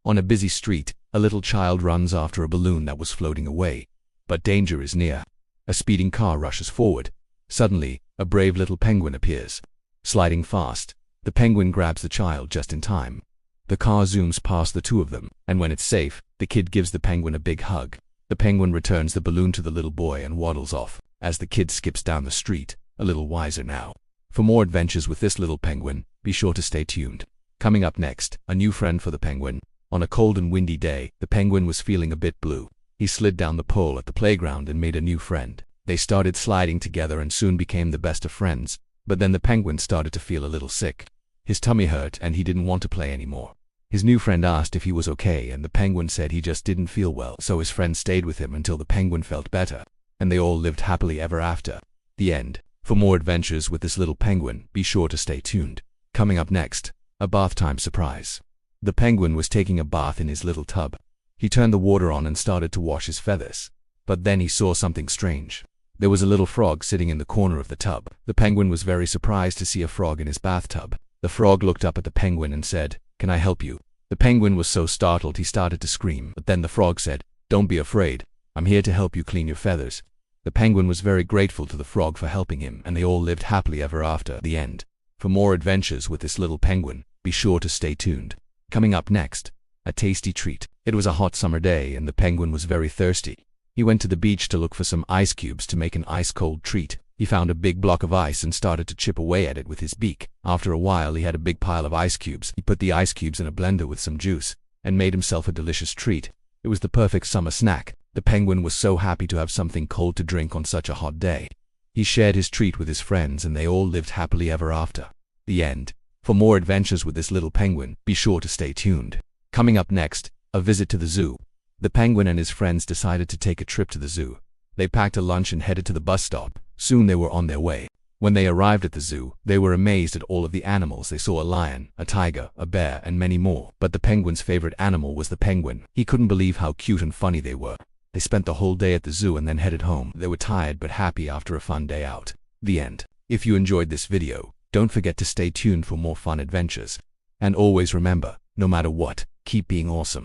On a busy street, a little child runs after a balloon that was floating away. But danger is near. A speeding car rushes forward. Suddenly, a brave little penguin appears. Sliding fast, the penguin grabs the child just in time. The car zooms past the two of them, and when it's safe, the kid gives the penguin a big hug. The penguin returns the balloon to the little boy and waddles off, as the kid skips down the street, a little wiser now. For more adventures with this little penguin, be sure to stay tuned. Coming up next, a new friend for the penguin. On a cold and windy day, the penguin was feeling a bit blue. He slid down the pole at the playground and made a new friend. They started sliding together and soon became the best of friends. But then the penguin started to feel a little sick. His tummy hurt and he didn't want to play anymore. His new friend asked if he was okay and the penguin said he just didn't feel well, so his friend stayed with him until the penguin felt better. And they all lived happily ever after. The end. For more adventures with this little penguin, be sure to stay tuned. Coming up next, a bath time surprise. The penguin was taking a bath in his little tub. He turned the water on and started to wash his feathers. But then he saw something strange. There was a little frog sitting in the corner of the tub. The penguin was very surprised to see a frog in his bathtub. The frog looked up at the penguin and said, "Can I help you?" The penguin was so startled he started to scream, but then the frog said, "Don't be afraid. I'm here to help you clean your feathers." The penguin was very grateful to the frog for helping him, and they all lived happily ever after. The end. For more adventures with this little penguin, be sure to stay tuned. Coming up next, a tasty treat. It was a hot summer day and the penguin was very thirsty. He went to the beach to look for some ice cubes to make an ice-cold treat. He found a big block of ice and started to chip away at it with his beak. After a while, he had a big pile of ice cubes. He put the ice cubes in a blender with some juice and made himself a delicious treat. It was the perfect summer snack. The penguin was so happy to have something cold to drink on such a hot day. He shared his treat with his friends and they all lived happily ever after. The end. For more adventures with this little penguin, be sure to stay tuned. Coming up next, a visit to the zoo. The penguin and his friends decided to take a trip to the zoo. They packed a lunch and headed to the bus stop. Soon they were on their way. When they arrived at the zoo, they were amazed at all of the animals. They saw a lion, a tiger, a bear, and many more. But the penguin's favorite animal was the penguin. He couldn't believe how cute and funny they were. They spent the whole day at the zoo and then headed home. They were tired but happy after a fun day out. The end. If you enjoyed this video, don't forget to stay tuned for more fun adventures. And always remember, no matter what, keep being awesome.